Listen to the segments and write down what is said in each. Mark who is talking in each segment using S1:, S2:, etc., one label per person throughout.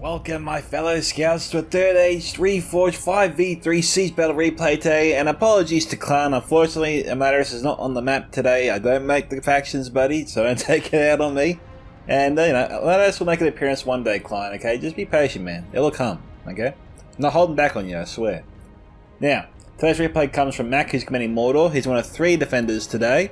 S1: Welcome my fellow scouts to a third age Reforged 5v3 siege battle replay today, and apologies to Clan. Unfortunately, Amadeus is not on the map today. I don't make the factions, buddy, so don't take it out on me. And Amadeus will make an appearance one day, Clan, okay? Just be patient, man. It'll come, okay? I'm not holding back on you, I swear. Now, today's replay comes from Mac, who's commanding Mordor. He's one of 3 defenders today.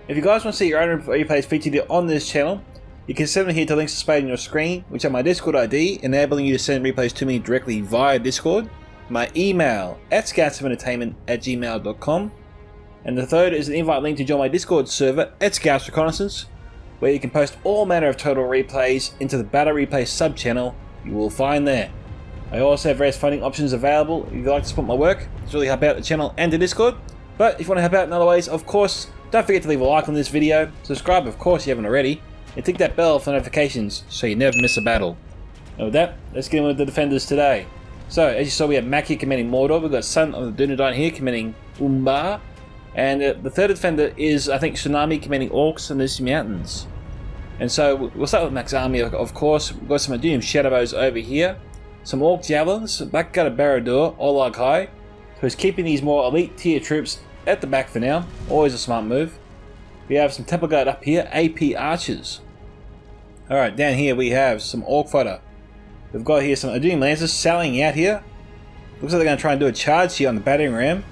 S1: If you guys want to see your own replays featured on this channel, you can send them here to links displayed on your screen, which are my Discord ID, enabling you to send replays to me directly via Discord, my email at scoutsomentertainment@gmail.com, and the third is an invite link to join my Discord server at Scouts Reconnaissance, where you can post all manner of total replays into the Battle Replay sub-channel you will find there. I also have various funding options available if you'd like to support my work. It's really help out the channel and the Discord, but if you want to help out in other ways, of course, don't forget to leave a like on this video, subscribe of course if you haven't already, and tick that bell for notifications so you never miss a battle. And with that, let's get in with the defenders today. So, as you saw, we have Mac here commanding Mordor, we've got Son of the Dunedain here commanding Umbar, and the third defender is, I think, Tsunami commanding Orcs in these mountains. And so, we'll start with Mac's army, of course. We've got some Adunium Shadowbows over here, some Orc Javelins, back got a Barad-dûr, Olag High, so he's keeping these more elite tier troops at the back for now, always a smart move. We have some Temple Guard up here, AP Archers. Alright, down here we have some Orc Fodder. We've got here some Adunium Lancers sallying out here. Looks like they're going to try and do a charge here on the battering ram.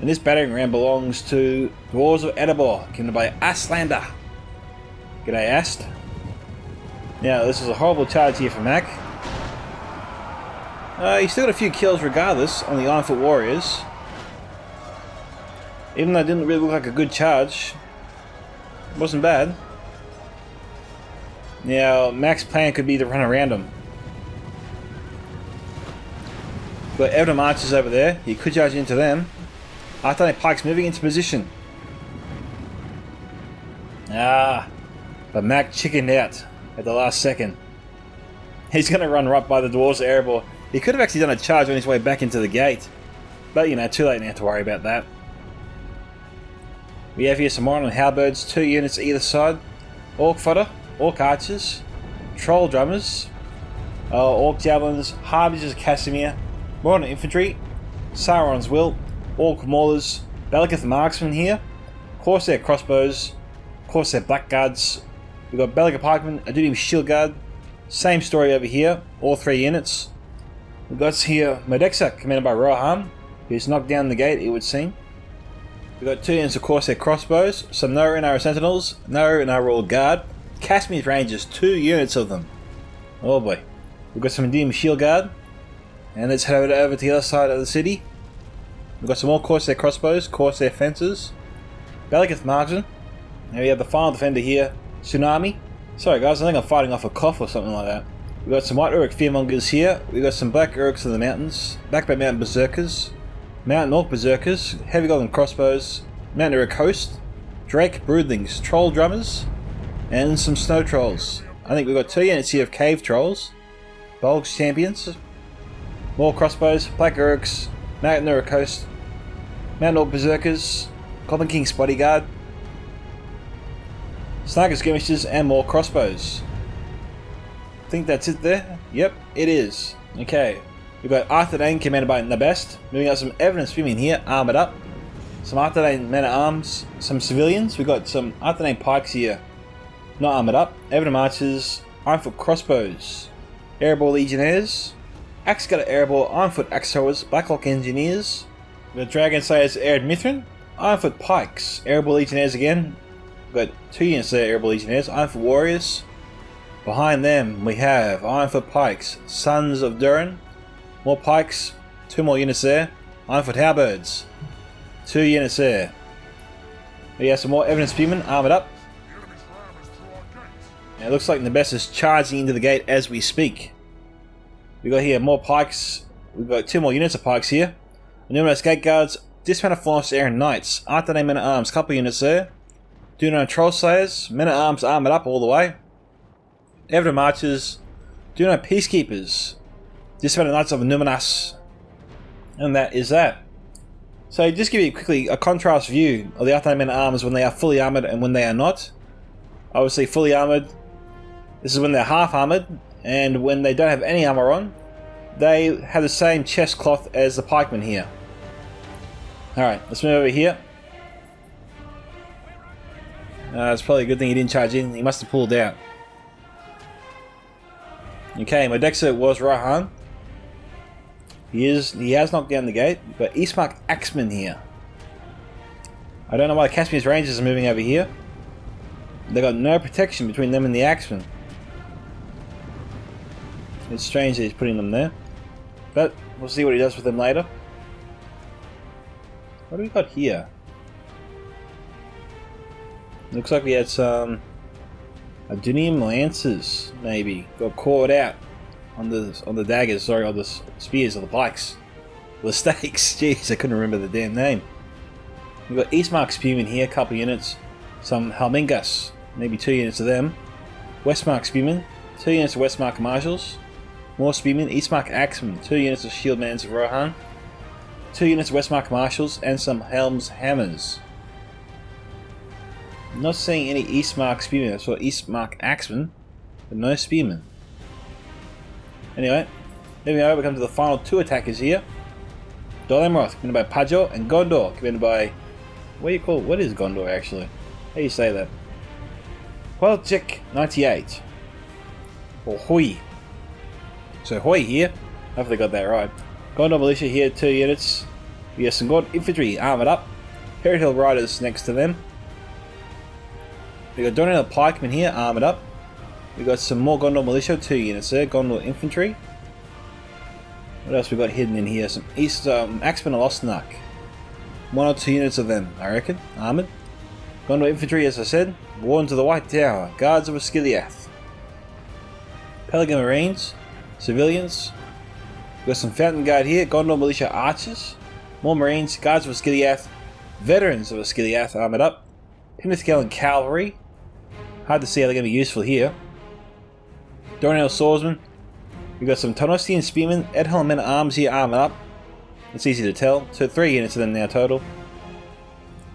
S1: And this battering ram belongs to Dwarves of Erebor, given by Astlander. G'day Ast. Now this is a horrible charge here for Mac. He's still got a few kills regardless on the Ironfoot Warriors. Even though it didn't really look like a good charge. It wasn't bad. Now, Mac's plan could be to run around him. Got Evan Archers over there. He could charge into them. Artherdain Pike's moving into position. But Mac chickened out at the last second. He's going to run right by the Dwarves of Erebor. He could have actually done a charge on his way back into the gate. But, you know, too late now to worry about that. We have here some Moron and Halberds, 2 units either side. Orc Fodder, Orc Archers, Troll Drummers, Orc Javelins, Harbingers of Casimir, Moron Infantry, Sauron's Will, Orc Maulers, Balakath Marksmen here, Corsair Crossbows, Corsair Blackguards. We've got Balakath Pikemen, Adunium Shield Guard. Same story over here, all 3 units. We've got here Modexa, commanded by Rohan, who's knocked down the gate, it would seem. We've got 2 units of Corsair Crossbows, some Nora and Arrow Sentinels, Nora and Arrow Guard, Casimir's Rangers, 2 units of them. Oh boy. We've got some Adunium Shield Guard, and let's head over to the other side of the city. We've got some more Corsair Crossbows, Corsair Fencers, Balakath Marksmen, and we have the final defender here, Tsunami. Sorry guys, I think I'm fighting off a cough or something like that. We've got some White Uruk Fearmongers here, we've got some Black Uruks of the mountains, Backbone Mountain Berserkers, Mountain Orc Berserkers, Heavy Golden Crossbows, Mountain Uruk Host, Drake Broodlings, Troll Drummers, and some Snow Trolls. I think we've got 2 units here of Cave Trolls, Bolg's Champions, more Crossbows, Black Uruks, Mountain Uruk Host, Mountain Orc Berserkers, Goblin King's Bodyguard, Sniper Skirmishers, and more Crossbows. I think that's it there. Yep, it is. Okay. We've got Artherdain commanded by Nabest, moving out some evidence women here, armoured up. Some Artherdain men-at-arms, some civilians. We've got some Artherdain Pikes here, not armoured up. Evan Archers, Ironfoot Crossbows, Erebor Legionnaires, Axe Cutter Erebor, Ironfoot Axe Throwers, Blackhawk Engineers. We've got Dragon Slayers, Ered Mithrin, Ironfoot Pikes, Erebor Legionnaires again. We've got 2 units there, Erebor Legionnaires, Ironfoot Warriors. Behind them we have Ironfoot Pikes, Sons of Durin. More Pikes, 2 more units there. Ironfoot Halberds, 2 units there. We have some more Evidence Spearmen armoured up. And it looks like Nabest is charging into the gate as we speak. We've got here more Pikes. We've got 2 more units of Pikes here. Numerous Gate Guards, Dismounted Florence Aaron Knights, Artherdain Men at Arms, couple units there. Dunedain Troll Slayers, Men at Arms armoured up all the way. Evan Marchers, Dunedain Peacekeepers. Dismounted Knights of Numinas, and that is that. So just give you quickly a contrast view of the Artherdain Men at Arms when they are fully armoured and when they are not. Obviously fully armoured, this is when they're half armoured, and when they don't have any armor on, they have the same chest cloth as the pikemen here. Alright, let's move over here. It's probably a good thing he didn't charge in. He must have pulled out. Okay, Modexa was Rohan. He has knocked down the gate, but Eastmark Axemen here. I don't know why Caspian's Rangers are moving over here. They got no protection between them and the Axemen. It's strange that he's putting them there. But we'll see what he does with them later. What do we got here? Looks like we had some Dunedain lances, maybe got caught out on the daggers. Sorry, on the spears or the pikes, or the stakes. Jeez, I couldn't remember the damn name. We've got Eastmark Spearmen here, a couple units. Some Helmingas, maybe 2 units of them. Westmark Spearmen, 2 units of Westmark Marshals. More Spearmen, Eastmark Axemen, 2 units of Shieldmans of Rohan. 2 units of Westmark Marshals, and some Helm's Hammers. I'm not seeing any Eastmark Spearmen. I saw Eastmark Axemen, but no Spearmen. Anyway, moving over, we come to the final 2 attackers here. Dol Amroth, commanded by Pajo, and Gondor, commanded by... what is Gondor actually? How do you say that? Quelchik 98. Or Hoi. So Hoi here. Hopefully got that right. Gondor Militia here, 2 units. We have some Gondor Infantry armoured up. Herod Hill Riders next to them. We got Dunedain Pikemen here, armoured up. We got some more Gondor Militia, 2 units there. Gondor Infantry. What else we got hidden in here? Some Axemen of Ostnark. 1 or 2 units of them, I reckon, armoured. Gondor Infantry, as I said. Wardens of the White Tower. Guards of Osgiliath. Pelican Marines. Civilians. We got some Fountain Guard here. Gondor Militia Archers. More Marines. Guards of Osgiliath. Veterans of Osgiliath, armoured up. Penithkellen Cavalry. Hard to see how they're going to be useful here. Dunedain Swordsmen. We've got some Tonostian Spearmen, Edhelm Men at Arms here, armoured up. It's easy to tell. So 3 units of them now total.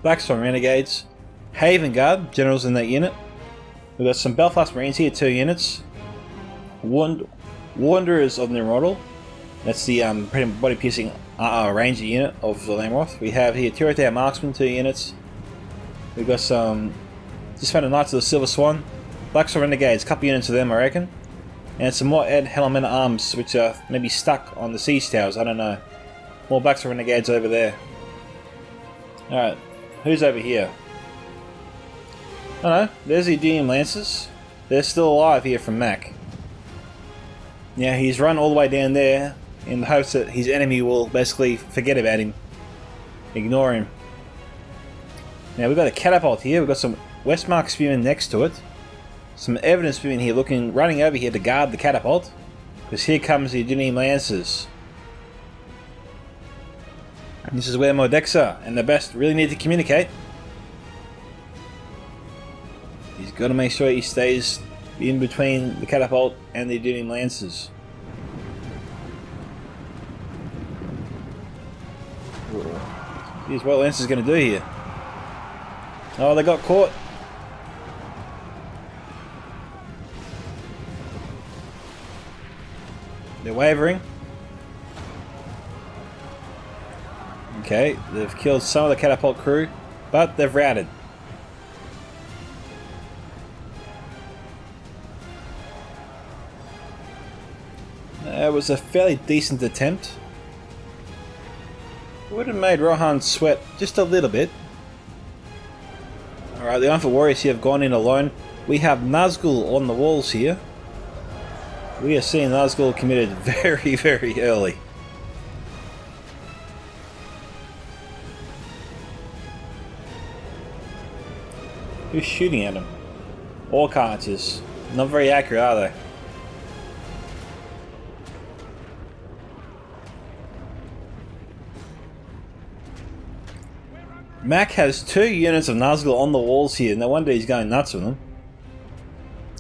S1: Blackstorm Renegades. Haven Guard, generals in that unit. We've got some Belfast Marines here, 2 units. Wanderers of Nimrodal. That's the pretty body piercing ranger unit of Dol Amroth. We have here Tirotau Marksmen, 2 units. We've got some just found a Knights of the Silver Swan. Blackstorm Renegades, a couple units of them I reckon. And some more Edhelm Men at Arms, which are maybe stuck on the siege towers, I don't know. More Blackstorm Renegades over there. Alright, who's over here? I don't know, there's the Dunedain Lancers. They're still alive here from Mac. Yeah, he's run all the way down there in the hopes that his enemy will basically forget about him. Ignore him. Now we've got a catapult here, we've got some Westmark Spearmen next to it. Some evidence Spearmen here running over here to guard the catapult. Because here comes the Dunedain Lancers. And this is where Modexa and Nabest really need to communicate. He's got to make sure he stays in between the catapult and the Dunedain Lancers. Here's what Lancer's going to do here. Oh, they got caught. They're wavering. Okay, they've killed some of the catapult crew, but they've routed. It was a fairly decent attempt. It would have made Rohan sweat just a little bit. Alright, the Unfit Warriors here have gone in alone. We have Nazgul on the walls here. We are seeing Nazgul committed very, very early. Who's shooting at him? Orc archers. Not very accurate, are they? Mac has 2 units of Nazgul on the walls here. No wonder he's going nuts with them.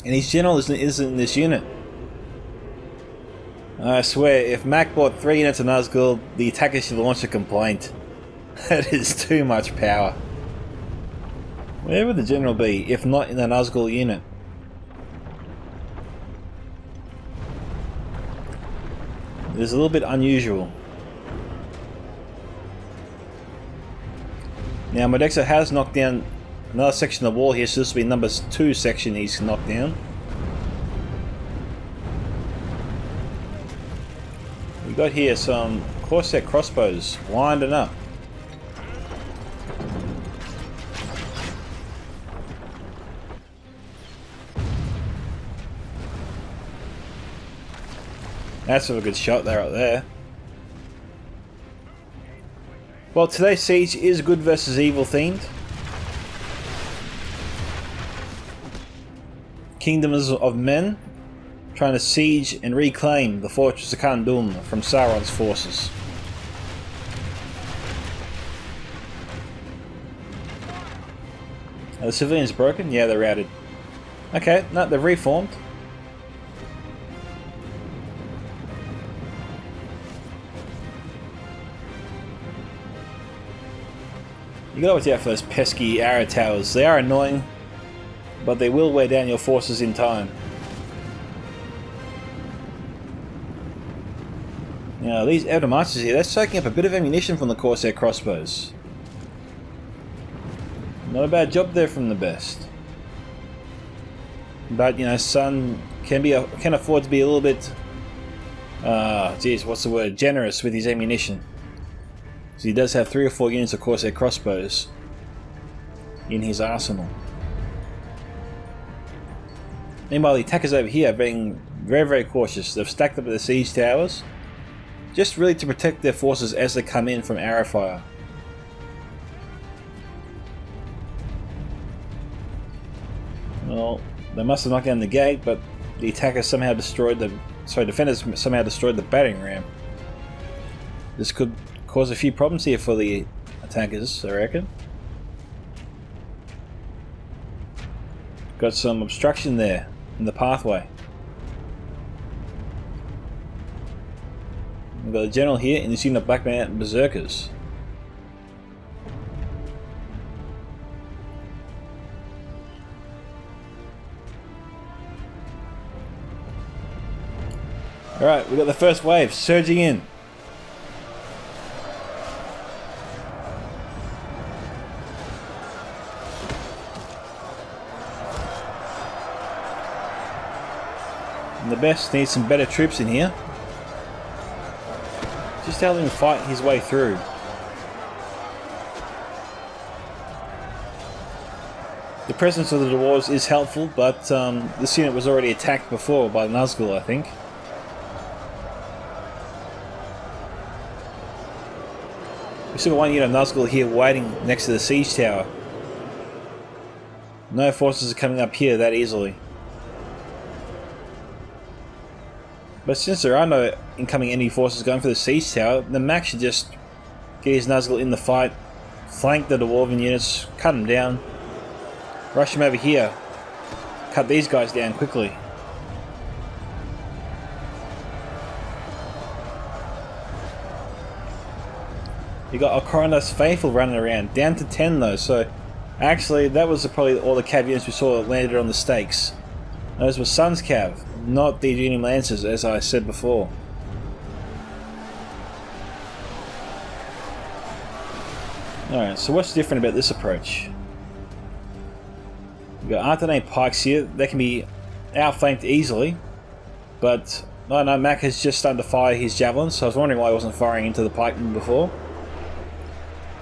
S1: And his general isn't in this unit. I swear, if Mac bought 3 units of Nazgul, the attacker should launch a complaint. That is too much power. Where would the general be, if not in the Nazgul unit? It is a little bit unusual. Now Modexa has knocked down another section of the wall here, so this will be number 2 section he's knocked down. We got here some Corsair crossbows winding up. That's a good shot there up there. Well, today's siege is good versus evil themed. Kingdoms of men trying to siege and reclaim the fortress of Khandun from Sauron's forces. Are the civilians broken? Yeah, they're routed. Okay, no, they've reformed. You gotta watch out for those pesky arrow towers. They are annoying, but they will wear down your forces in time. Now these outer marchers here, they're soaking up a bit of ammunition from the Corsair crossbows. Not a bad job there from the best. But you know, Sun can afford to be a little bit, what's the word? Generous with his ammunition. So he does have 3 or 4 units of Corsair crossbows in his arsenal. Meanwhile, the attackers over here are being very, very cautious. They've stacked up at the siege towers, just really to protect their forces as they come in from arrow fire. Well, they must have knocked down the gate, but the attackers somehow destroyed the... defenders somehow destroyed the battering ram. This could cause a few problems here for the attackers, I reckon. Got some obstruction there in the pathway. We've got a general here in this unit of Black Mountain Berserkers. Alright, we've got the first wave surging in. Nabest needs some better troops in here. Just to help him fight his way through. The presence of the dwarves is helpful, but this unit was already attacked before by Nazgul, I think. We still got one unit of Nazgul here waiting next to the siege tower. No forces are coming up here that easily. But since there are no incoming enemy forces going for the siege tower, the Mac should just get his Nazgul in the fight, flank the dwarven units, cut them down, rush them over here, cut these guys down quickly. You got Alcoranda's Faithful running around, down to 10 though, so actually that was probably all the cav units we saw that landed on the stakes. Those were Sun's cav, not the Union Lancers, as I said before. Alright, so what's different about this approach? We've got Artherdain pikes here, they can be outflanked easily, but I know Mac has just started to fire his javelins, so I was wondering why he wasn't firing into the pikemen before.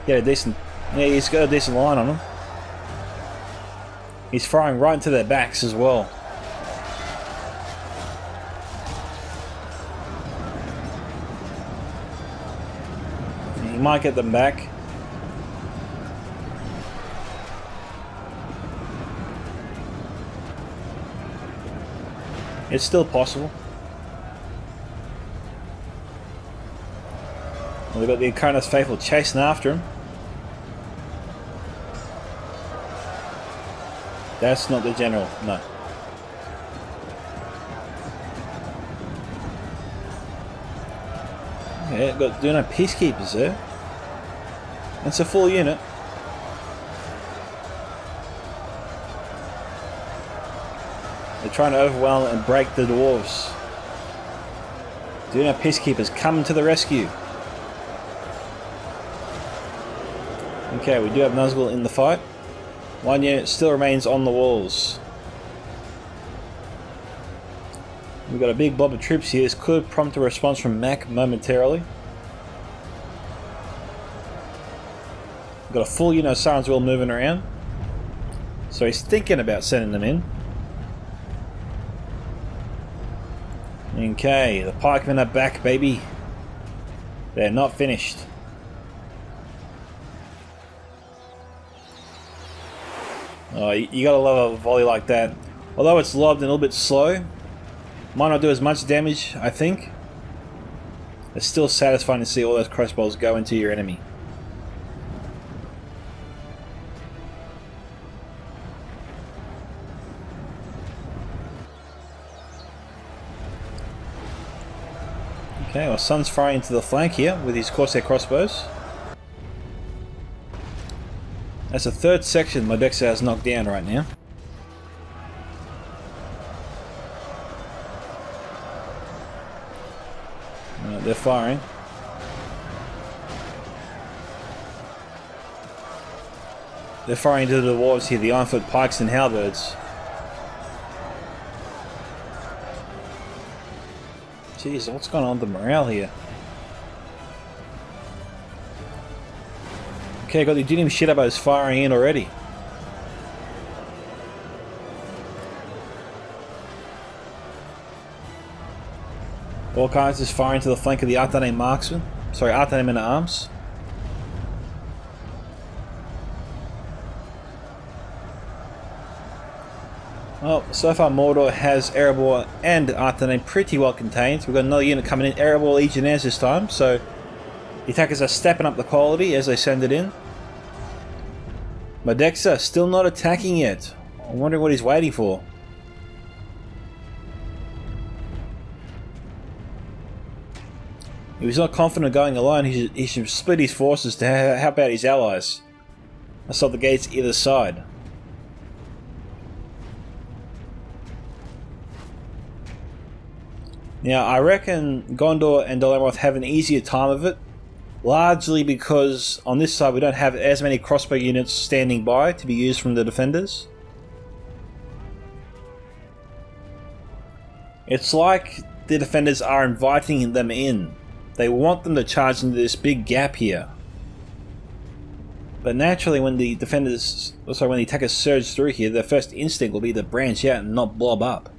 S1: Yeah, he's got a decent line on him. He's firing right into their backs as well. He might get them back. It's still possible. We've got the Incarnate's Faithful chasing after him. That's not the general, no. Yeah, got Dunedain peacekeepers there. It's a full unit. They're trying to overwhelm and break the dwarves. Dunedain peacekeepers coming to the rescue. Okay, we do have Nazgul in the fight. One unit still remains on the walls. We've got a big blob of troops here. This could prompt a response from Mac momentarily. We've got a full unit of Sirens Will moving around. So he's thinking about sending them in. Okay, the pikemen are back, baby. They're not finished. Oh, you gotta love a volley like that. Although it's lobbed and a little bit slow, might not do as much damage, I think. It's still satisfying to see all those crossbows go into your enemy. Okay, well, Sun's firing into the flank here with his Corsair crossbows. That's the third section Modexa has knocked down right now. They're firing. They're firing into the dwarves here, the Ironfoot pikes and halberds. Jeez, what's going on with the morale here? Okay, got the Dunedain shitabos firing in already. Orcs is firing to the flank of the Artherdain marksmen. Sorry, Artherdain men at arms. Well, so far Mordor has Erebor and Artherdain pretty well contained. We've got another unit coming in, Erebor Legionnaires this time, so the attackers are stepping up the quality as they send it in. Modexa still not attacking yet. I'm wondering what he's waiting for. If he's not confident going alone, he should split his forces to help out his allies and stop the gates either side. Now, I reckon Gondor and Dol Amroth have an easier time of it, largely because on this side we don't have as many crossbow units standing by to be used from the defenders. It's like the defenders are inviting them in. They want them to charge into this big gap here. But naturally when the attackers surge through here, their first instinct will be to branch out and not blob up.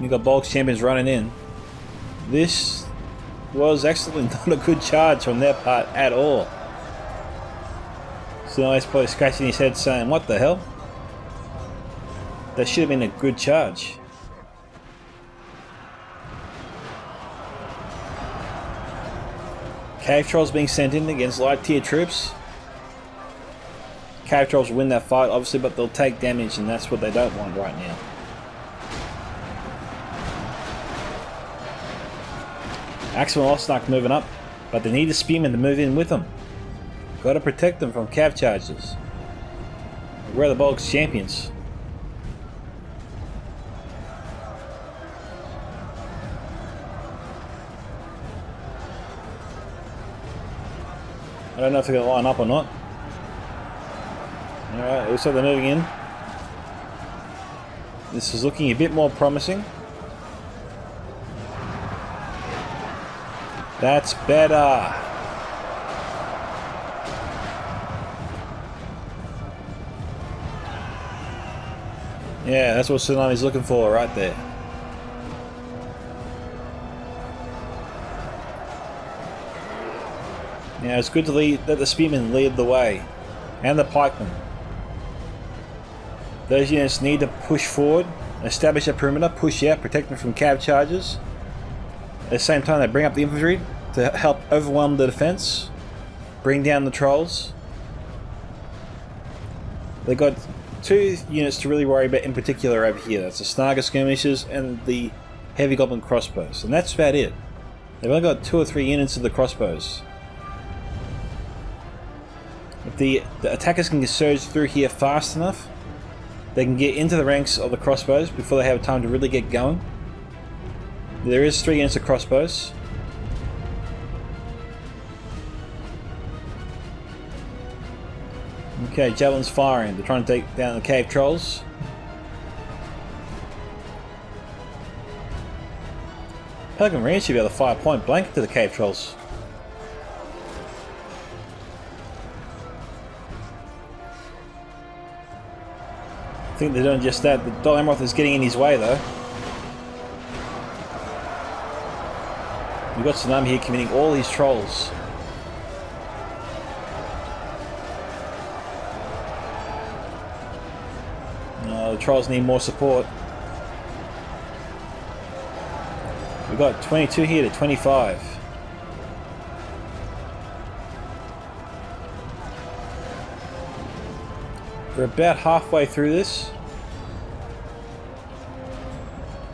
S1: You've got Bolg's champions running in. This was actually not a good charge from their part at all. So he's probably scratching his head saying, what the hell? That should have been a good charge. Cave Trolls being sent in against light tier troops. Cave Trolls will win that fight obviously, but they'll take damage and that's what they don't want right now. Axel and Osnak moving up, but they need the spearmen to move in with them. Got to protect them from cav charges. Where are the Bolg's champions? I don't know if they're going to line up or not. Alright, looks like they're moving in. This is looking a bit more promising. That's better. Yeah, that's what Tsunami's looking for right there. Yeah, it's good to let the spearmen lead the way. And the pikemen. Those units need to push forward, establish a perimeter, push out, protect them from cav charges. At the same time, they bring up the infantry to help overwhelm the defense, bring down the trolls. They've got two units to really worry about in particular over here. That's the Snaga skirmishers and the heavy goblin crossbows, and that's about it. They've only got 2 or 3 units of the crossbows. If the attackers can surge through here fast enough, they can get into the ranks of the crossbows before they have time to really get going. There is 3 units of crossbows. Okay, javelins firing. They're trying to take down the cave trolls. Pelican Ranch should be able to fire point blank to the cave trolls. I think they're doing just that. The Dol Amroth is getting in his way though. We've got Tsunami here committing all these trolls. The trolls need more support. We've got 22 here to 25. We're about halfway through this.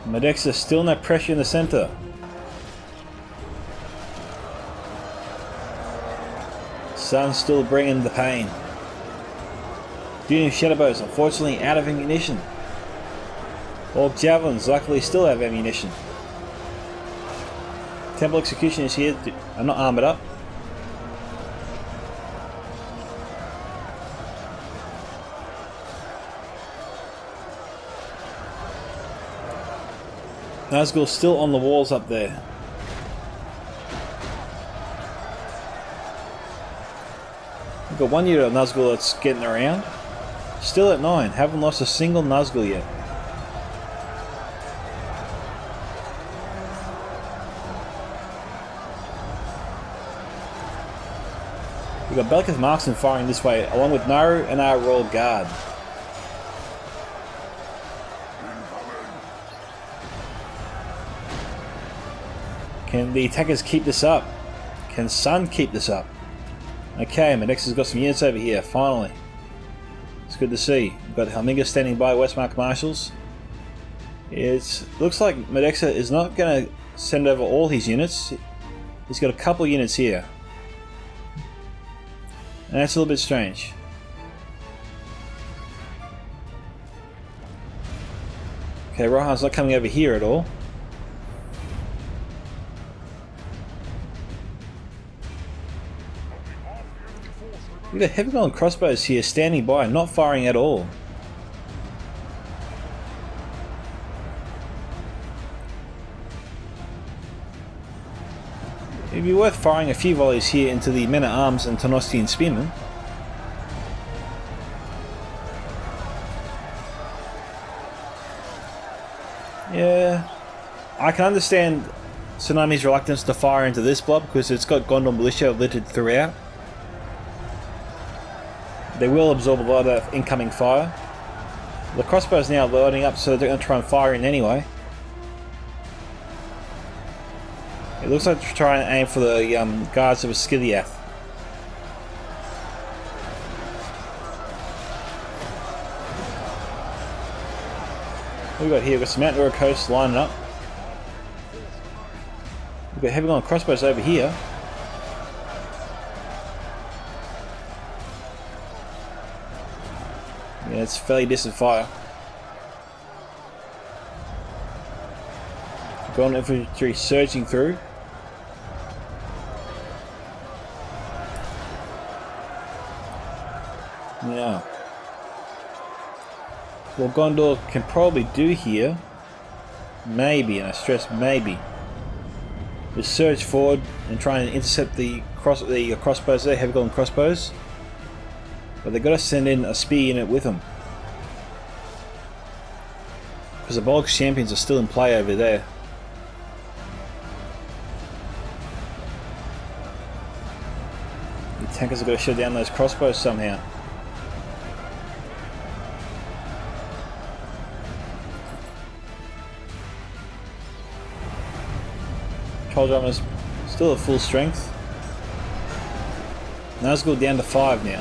S1: Modexa still no pressure in the center. Sun's still bringing the pain. Dunedain shadowbows unfortunately out of ammunition. Orc javelins luckily still have ammunition. Temple executioners here are not armored up. Nazgul's still on the walls up there. We've got 1 unit of Nazgul that's getting around. Still at 9, haven't lost a single Nazgul yet. We've got Belketh Marksman firing this way, along with Naru and our Royal Guard. Can the attackers keep this up? Can Sun keep this up? Okay, Modexa's got some units over here, finally. It's good to see. We've got Helminga standing by Westmark Marshals. It looks like Modexa is not going to send over all his units. He's got a couple units here. And that's a little bit strange. Okay, Rohan's not coming over here at all. We've got heavy on crossbows here standing by, not firing at all. It'd be worth firing a few volleys here into the men-at-arms and Tonostian spearmen. Yeah, I can understand Tsunami's reluctance to fire into this blob because it's got Gondor militia littered throughout. They will absorb a lot of incoming fire. The crossbow's now loading up, so they're going to try and fire in anyway. It looks like they're trying to aim for the guards of Skithiath. What have we got here? We've got some Mount Uruk hosts lining up. We've got heavy on crossbows over here. Yeah, it's fairly distant fire. Gondor infantry surging through. Yeah. What Gondor can probably do here, maybe, and I stress maybe, is surge forward and try and intercept the crossbows there, heavy golden crossbows. But they've got to send in a spear unit with them. Because the Bolg champions are still in play over there. The tankers have got to shut down those crossbows somehow. Troll drummers still at full strength. Nazgul down to 5 now.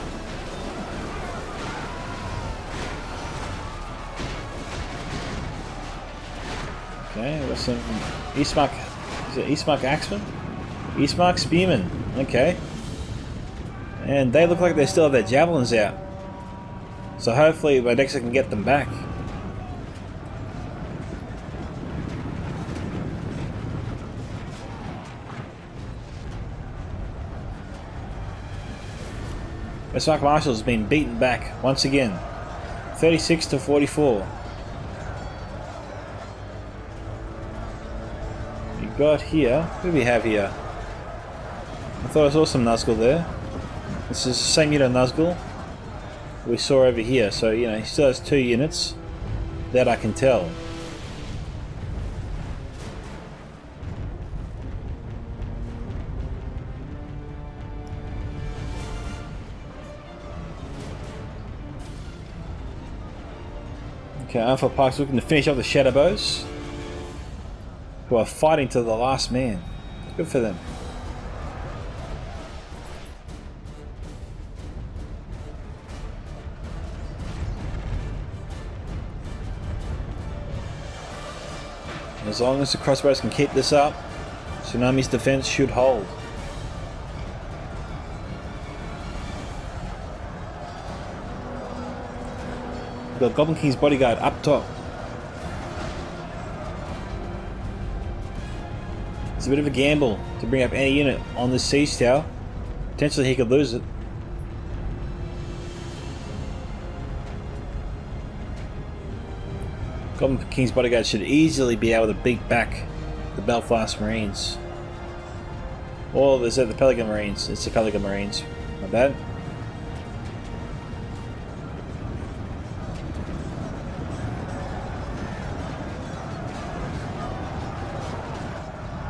S1: Okay, we've got some Eastmark. Is it Eastmark Axemen? Eastmark Spearmen. Okay. And they look like they still have their javelins out. So hopefully Modexa can get them back. Westmark Marshall has been beaten back once again. 36 to 44. You got here. Who do we have here? I thought I saw some Nazgul there. This is the same unit of Nazgul we saw over here. So, you know, he still has 2 units. That I can tell. Okay, Alpha Park's looking to finish off the Shadowbows, who are fighting to the last man. Good for them. As long as the crossbows can keep this up, Tsunami's defense should hold. We've got Goblin King's bodyguard up top. It's a bit of a gamble to bring up any unit on this siege tower. Potentially he could lose it. Goblin King's bodyguard should easily be able to beat back the Belfast Marines. Or is it the Pelican Marines? It's the Pelican Marines. My bad.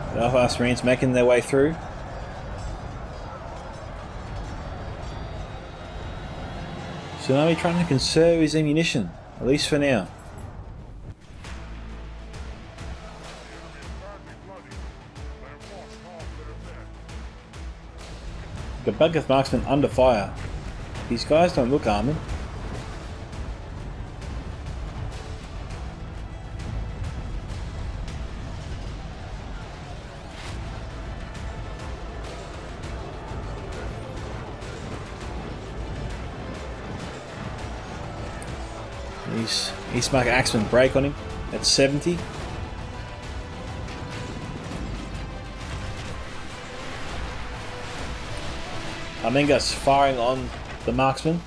S1: The Belfast Marines making their way through. Tsunami trying to conserve his ammunition, at least for now. Got Belgath marksmen under fire. These guys don't look armoured. Eastmark Axemen break on him at 70. Arminga's firing on the marksman.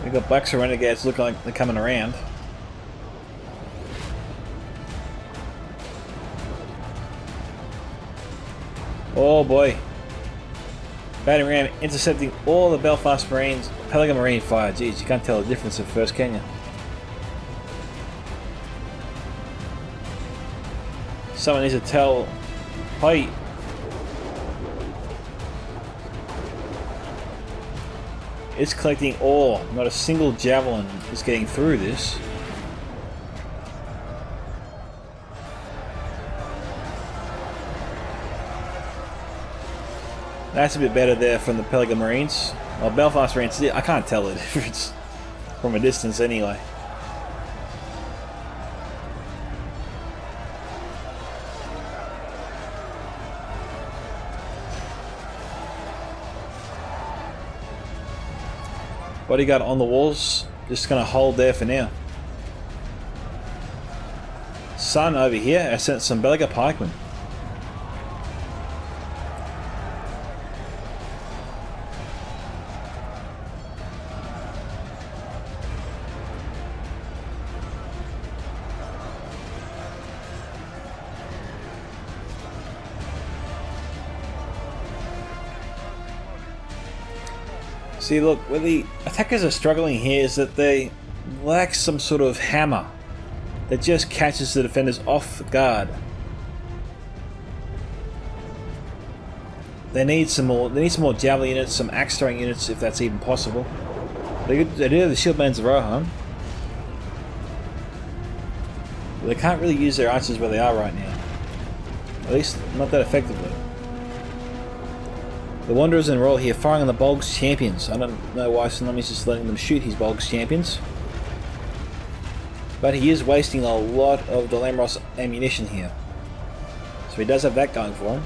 S1: We've got Blacks and Renegades looking like they're coming around. Oh boy. Batting ram intercepting all the Belfast Marines. Pelican Marine fire. Jeez, you can't tell the difference at first, can you? Someone needs to tell... Hi. It's collecting ore. Not a single javelin is getting through this. That's a bit better there from the Pelican Marines. Well, Belfast Marines, I can't tell the difference from a distance anyway. Bodyguard on the walls, just going to hold there for now. Sun over here, I sent some Belaga pikemen. See, look, where the attackers are struggling here is that they lack some sort of hammer that just catches the defenders off guard. They need some more. They need some more javelin units, some axe throwing units, if that's even possible. They do have the shieldbands of Rohan. They can't really use their archers where they are right now. At least, not that effectively. The Wanderers and Royal here firing on the Bolg's champions. I don't know why Tsunami's just letting them shoot his Bolg's champions. But he is wasting a lot of Dol Amroth's ammunition here. So he does have that going for him.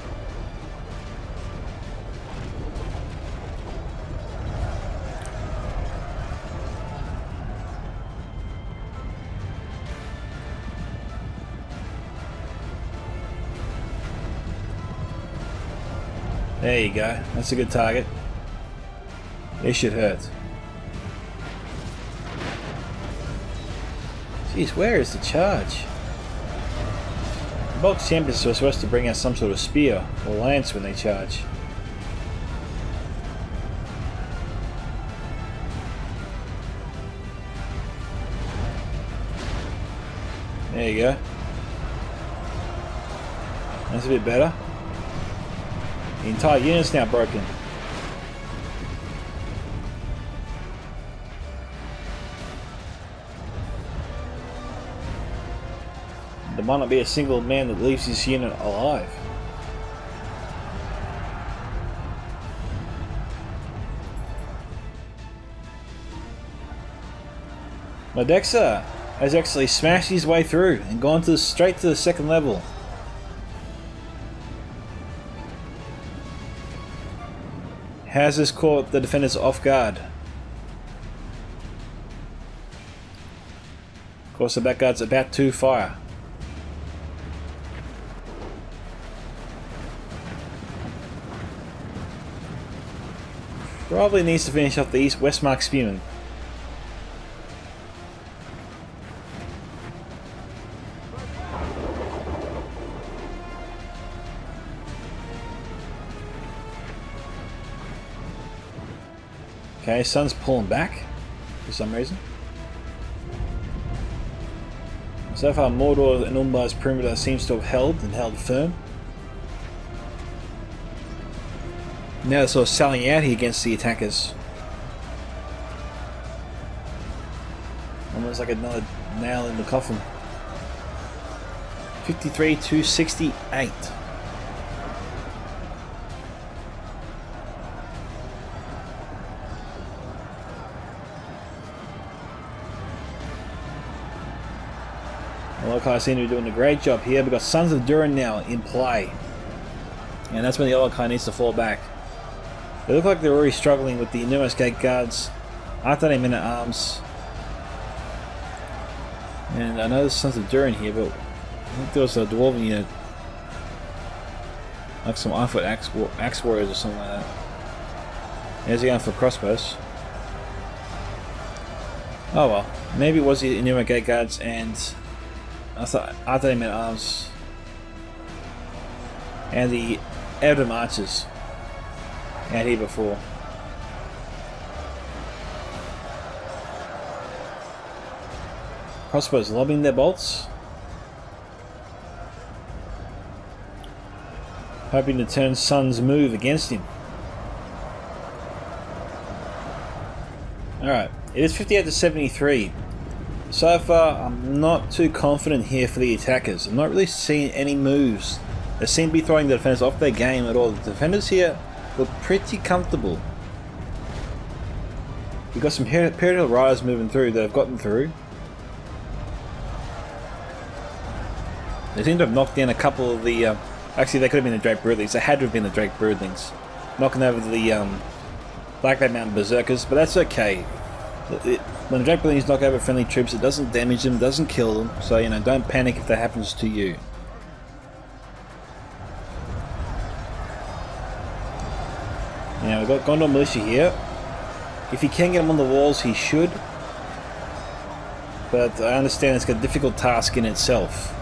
S1: There you go. That's a good target. This should hurt. Jeez, where is the charge? The Bolg's champions are supposed to bring out some sort of spear or lance when they charge. There you go. That's a bit better. The entire unit's now broken. There might not be a single man that leaves his unit alive. Modexa has actually smashed his way through and gone straight to the second level. Has this caught the defenders off guard? Of course, the back guard's about to fire. Probably needs to finish off the East-West Mark Spearman. Okay, Sun's pulling back for some reason. So far, Mordor and Umbar's perimeter seems to have held firm. Now they're sort of selling out here against the attackers. Almost like another nail in the coffin. 53 to 68. Olokai seem to be doing a great job here. We've got Sons of Durin now in play. And that's when the Olokai needs to fall back. They look like they're already struggling with the numerous gate guards, Artherdain men at arms. And I know there's Sons of Durin here, but I think there was a Dwarven unit. Like some on-foot axe warriors or something like that. There's he going for crossbows. Oh well. Maybe it was the numerous gate guards and I thought Artherdain men at arms. And the Erebor archers. Out here before. Crossbows lobbing their bolts. Hoping to turn Sun's move against him. Alright, it is 58 to 73. So far, I'm not too confident here for the attackers. I'm not really seeing any moves. They seem to be throwing the defenders off their game at all. The defenders here look pretty comfortable. We've got some Imperial Riders moving through that have gotten through. They seem to have knocked down a couple of the... actually, they could have been the Drake Broodlings. They had to have been the Drake Broodlings. Knocking over the Blackbait Mountain Berserkers, but that's okay. When the Drake Broodlings knock over friendly troops, it doesn't damage them, doesn't kill them. So, you know, don't panic if that happens to you. Now we've got Gondor Militia here. If he can get them on the walls, he should. But I understand it's a difficult task in itself.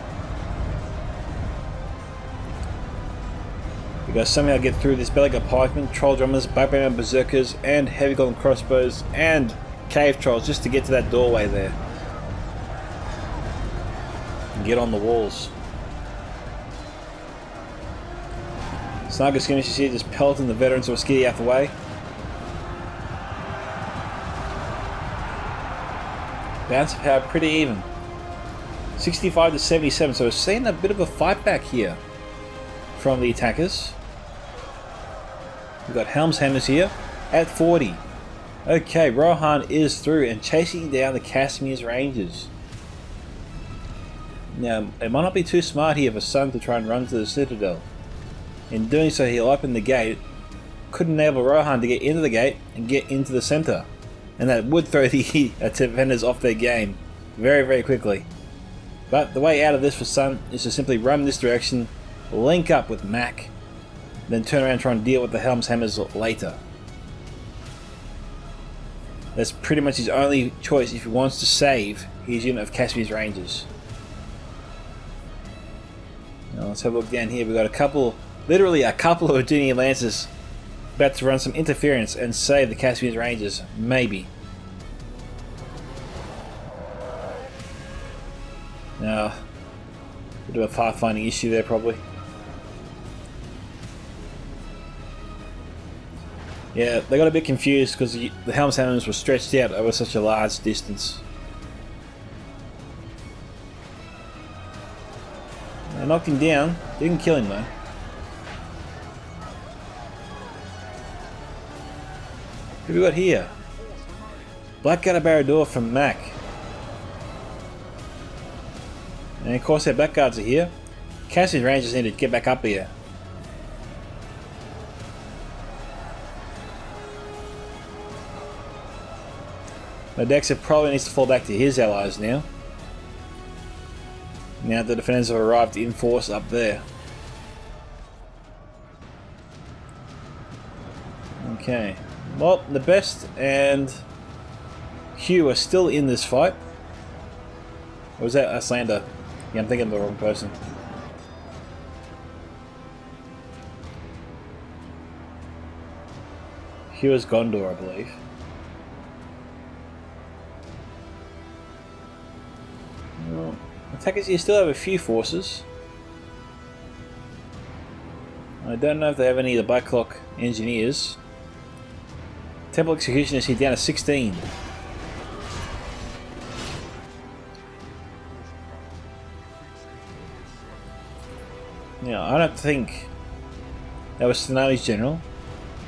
S1: We've got to somehow get through this Belagar Pikemen, Troll Drummers, Blackbait Berserkers, and Heavy Golden Crossbows, and Cave Trolls just to get to that doorway there. And get on the walls. Sniper skirmishers here just pelting the veterans who are skitty out the way. Balance of power pretty even. 65 to 77. So we're seeing a bit of a fight back here from the attackers. We've got Helm's Hammers here at 40. Okay, Rohan is through and chasing down the Casimir's Rangers. Now, it might not be too smart here for Sun to try and run to the Citadel. In doing so, he'll open the gate. Could enable Rohan to get into the gate and get into the center. And that would throw the defenders off their game very, very quickly. But the way out of this for Sun is to simply run this direction, link up with Mac, then turn around and try and deal with the Helm's Hammers later. That's pretty much his only choice if he wants to save his unit of Casimir's Rangers. Now let's have a look down here. We've got a couple, literally a couple of Dunedain Lancers about to run some interference and save the Casimir's Rangers, maybe. Now, bit of a pathfinding issue there probably. Yeah, they got a bit confused because the Helm's Hammers were stretched out over such a large distance. They knocked him down, didn't kill him though. Who we got here? Blackguard Barad-dûr from Mac. And of course their blackguards are here. Casimir's Rangers need to get back up here. Modexa probably needs to fall back to his allies now. Now the defenders have arrived in force up there. Okay. Well, Nabest and Hugh are still in this fight. Or was that Astlander? Yeah, I'm thinking of the wrong person. Hugh is Gondor, I believe. Well, attackers here still have a few forces. I don't know if they have any of the Blacklock engineers. Temple Executioners here down to 16. Now, I don't think that was Tsunami's general.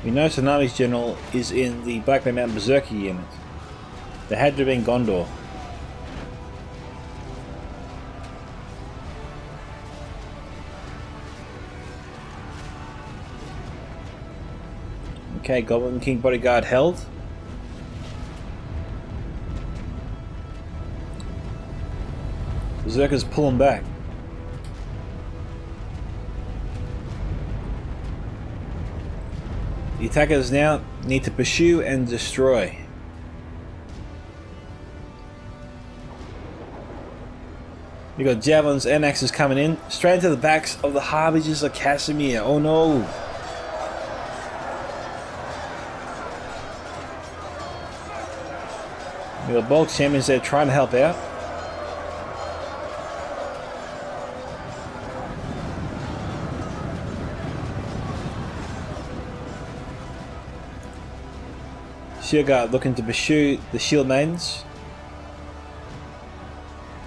S1: We know Tsunami's general is in the Black Bear Mountain Berserker unit. They had to have been Gondor. Okay, Goblin King bodyguard held. Berserkers pulling back. The attackers now need to pursue and destroy. We've got javelins and axes coming in, straight into the backs of the Harbingers of Casimir. Oh no! We've got bulk champions there trying to help out. Shield Guard looking to pursue the Shield Maidens.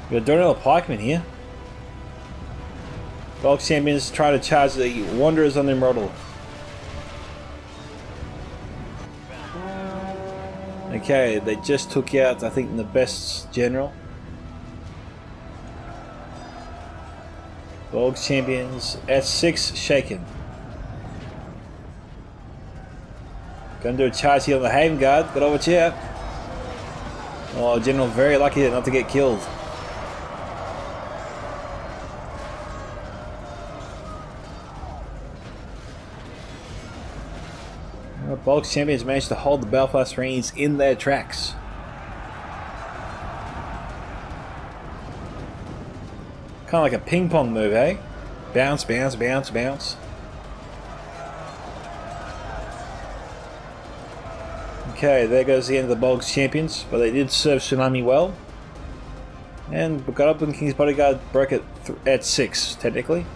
S1: We've got Donald Pikemen here. Bulk champions try to charge the Wanderers on the Mordor. Okay, they just took out, I think, Nabest's general. Bulk champions at 6 shaken. Gonna do a charge here on the Haven Guard, gotta watch out. Oh, General very lucky not to get killed. Well, Bulk champions managed to hold the Belfast Marines in their tracks. Kind of like a ping pong move, eh? Bounce, bounce, bounce, bounce. Okay, there goes the end of the Bulk's champions, but they did serve Tsunami well. And Goblin King's bodyguard broke it at 6, technically,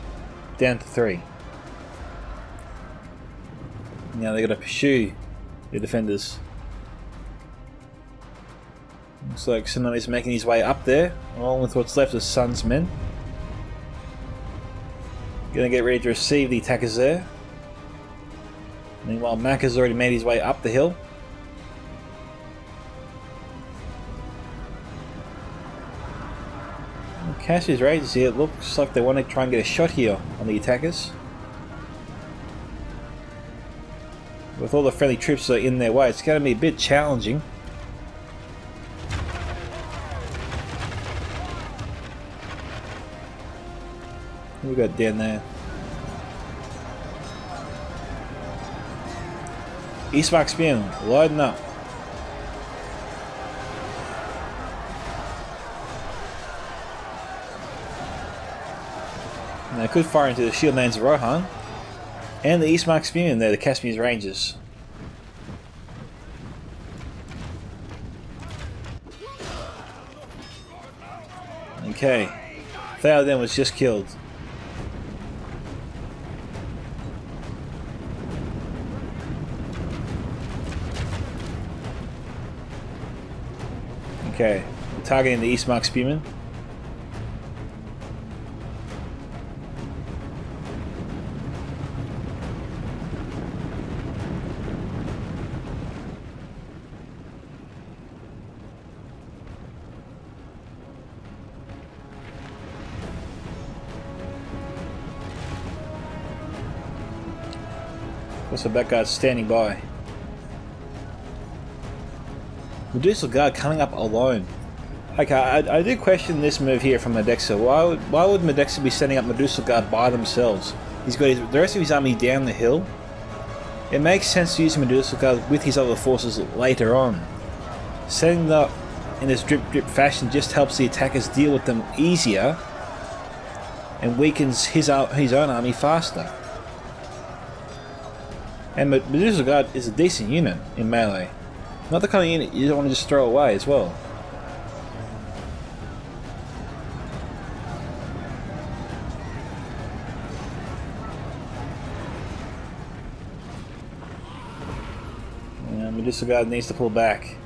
S1: down to 3. Now they're going to pursue the defenders. Looks like Tsunami's making his way up there, along with what's left of Sun's men. Gonna get ready to receive the attackers there. Meanwhile, Micka's already made his way up the hill. Cassius Rangers here, it looks like they want to try and get a shot here on the attackers. With all the friendly troops that are in their way, it's going to be a bit challenging. What we got down there? Eastmark Spearman, loading up. And they could fire into the shield mains of Rohan. And the Eastmark Spearman there, the Caspian's Rangers. Okay. Theoden was just killed. Okay. We're targeting the Eastmark Spearman. What's the back guard standing by? Medusa Guard coming up alone. Okay, I do question this move here from Modexa. Why would Modexa be setting up Medusa Guard by themselves? He's got the rest of his army down the hill. It makes sense to use Medusa Guard with his other forces later on. Setting them up in this drip fashion just helps the attackers deal with them easier and weakens his own army faster. And Medusa Guard is a decent unit in melee. Not the kind of unit you don't want to just throw away as well. Medusa Guard needs to pull back.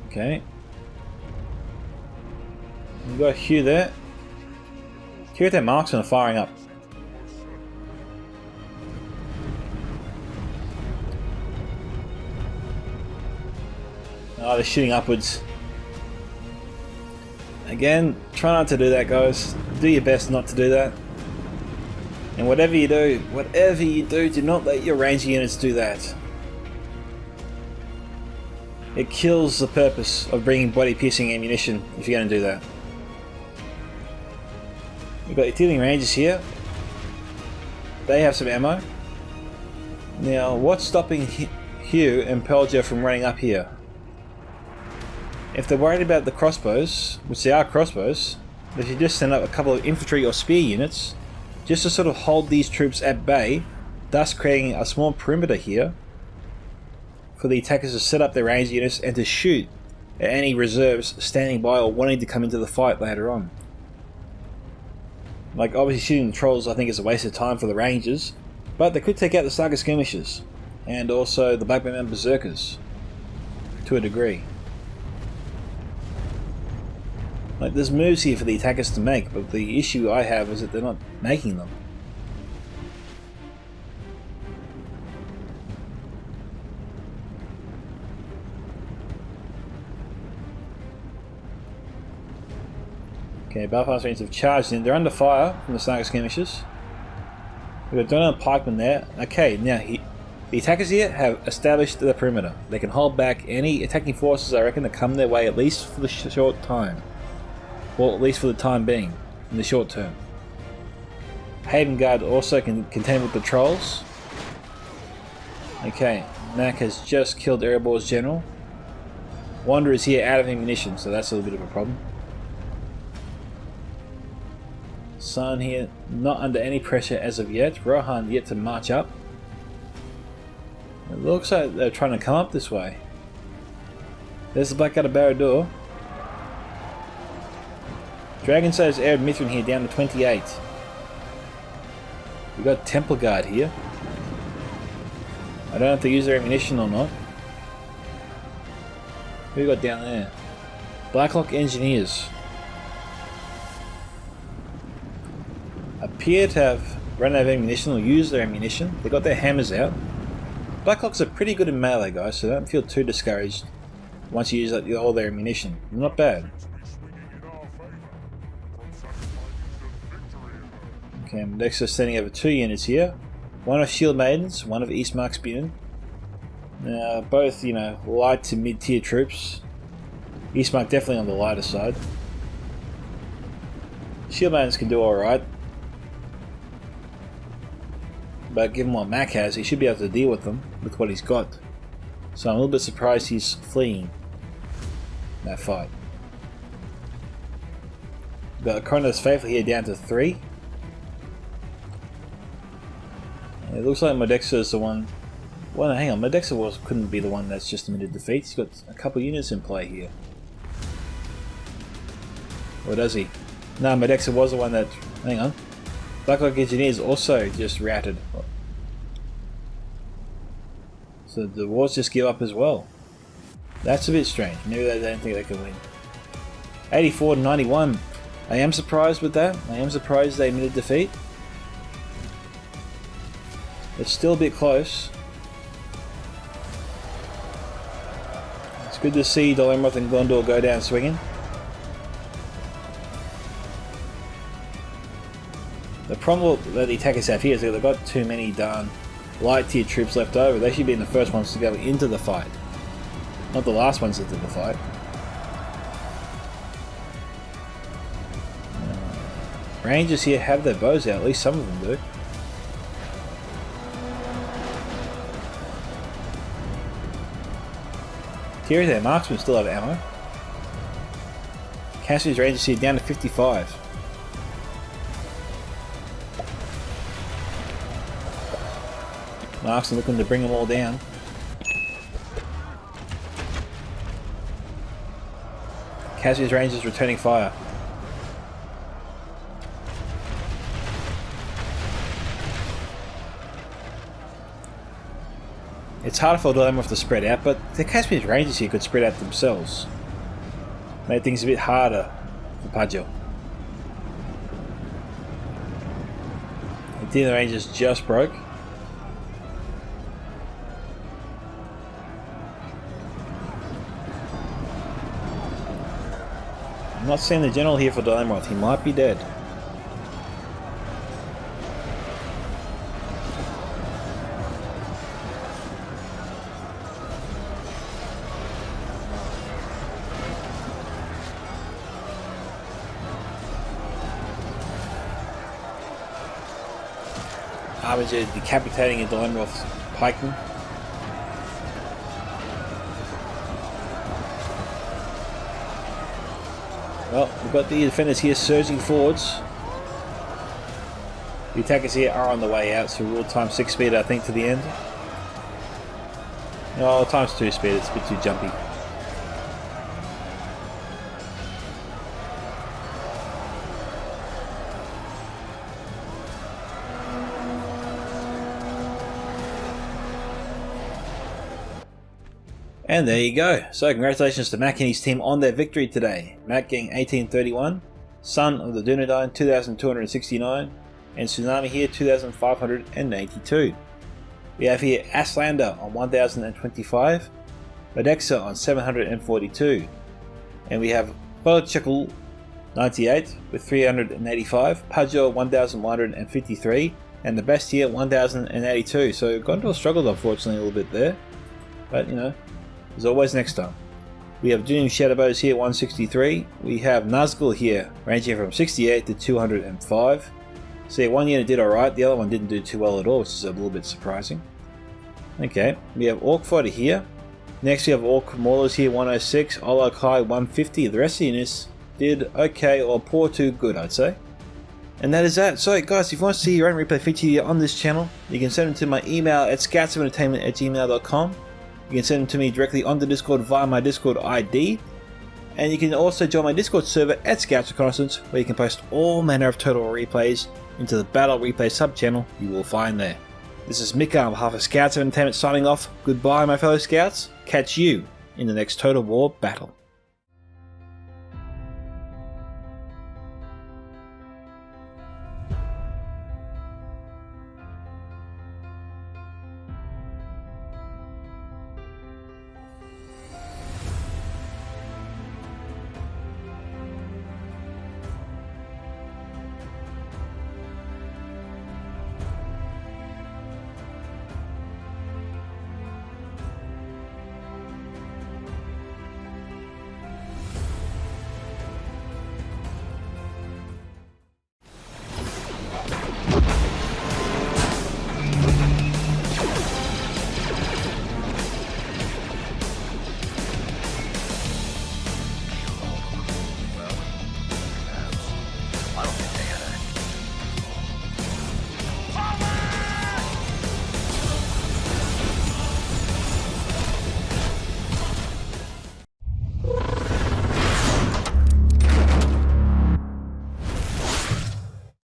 S1: Okay. We've got Hugh there. Here their marksmen are firing up. Oh, they're shooting upwards. Again, try not to do that, guys. Do your best not to do that. And whatever you do, do not let your ranged units do that. It kills the purpose of bringing body-piercing ammunition if you're going to do that. We've got Ithilian Rangers here. They have some ammo. Now, what's stopping Hugh and Pelger from running up here? If they're worried about the crossbows, which they are crossbows, they should just send up a couple of infantry or spear units just to sort of hold these troops at bay, thus creating a small perimeter here for the attackers to set up their ranged units and to shoot at any reserves standing by or wanting to come into the fight later on. Like, obviously shooting the trolls I think is a waste of time for the rangers, but they could take out the Saga Skirmishers and also the Blackman and Berserkers to a degree. Like, there's moves here for the attackers to make, but the issue I have is that they're not making them. Okay, Belfast Rangers have charged in. They're under fire from the Saga Skirmishers. We've got Donald Pikeman there. Okay, now the attackers here have established the perimeter. They can hold back any attacking forces, I reckon, that come their way, at least for the short time. Well, at least for the time being, in the short term. Haven Guard also can contend with the trolls. Okay, Mac has just killed Erebor's general. Wander is here out of ammunition, so that's a little bit of a problem. Sun here, not under any pressure as of yet. Rohan yet to march up. It looks like they're trying to come up this way. There's the Black Guard of Barad-dûr. Dragon Slayer's Arab Mithrin here down to 28. We got Temple Guard here. I don't know if they use their ammunition or not. Who we got down there? Blacklock Engineers. Appear to have run out of ammunition or used their ammunition. They got their hammers out. Blacklocks are pretty good in melee, guys, so don't feel too discouraged once you use up all their ammunition. Not bad. Okay, Modexa sending over 2 units here. One of Shield Maidens, one of Eastmark's Spearmen. Both, you know, light to mid-tier troops. Eastmark definitely on the lighter side. Shield Maidens can do alright. But given what Mac has, he should be able to deal with them, with what he's got. So I'm a little bit surprised he's fleeing that fight. Got Kronos Faithful here down to 3. It looks like Modexa is the one. Well, hang on, Modexa couldn't be the one that's just admitted defeat. He's got a couple units in play here. Or does he? No, Modexa was the one that. Hang on. Blacklock Engineers also just routed. So the Wars just give up as well. That's a bit strange. Maybe they don't think they can win. 84 to 91. I am surprised with that. I am surprised they admitted defeat. It's still a bit close. It's good to see Dol Amroth and Gondor go down swinging. The problem that the attackers have here is that they've got too many darn light tier troops left over. They should be the first ones to go into the fight, not the last ones into the fight. Rangers here have their bows out, at least some of them do. Tier of their marksmen still have ammo. Cassidy's Rangers here down to 55. Marksman looking to bring them all down. Cassidy's Rangers returning fire. It's harder for Dol Amroth to spread out, but the Caspian's Rangers here could spread out themselves. Made things a bit harder for Pajo. The Rangers just broke. I'm not seeing the general here for Dol Amroth. He might be dead. Armiger decapitating a Dol Amroth's pikeman. Well, we've got the defenders here surging forwards. The attackers here are on the way out, so we'll time 6 speed, I think, to the end. No, times 2 speed, it's a bit too jumpy. And there you go. So congratulations to Mac and his team on their victory today. Mac getting 1831, Son of the Dunedain 2269, and Tsunami here 2582. We have here Astlander on 1025, Modexa on 742, and we have Bochekul 98 with 385, Pajo 1153, and Nabest here 1082. So Gondor struggled unfortunately a little bit there, but you know, as always next time. We have Doom Shadowbows here 163. We have Nazgul here ranging from 68 to 205. See, one unit did alright, the other one didn't do too well at all, which is a little bit surprising. Okay, we have Orc Fighter here. Next we have Orc Maulers here 106, Olok High 150. The rest of the units did okay or poor to good, I'd say. And that is that. So guys, if you want to see your own replay feature here on this channel, you can send them to my email at scoutsoventertainment@gmail.com. You can send them to me directly on the Discord via my Discord ID. And you can also join my Discord server at Scouts Reconnaissance, where you can post all manner of Total War replays into the Battle Replay sub-channel you will find there. This is Micka on behalf of Scouts of Entertainment signing off. Goodbye my fellow Scouts, catch you in the next Total War battle.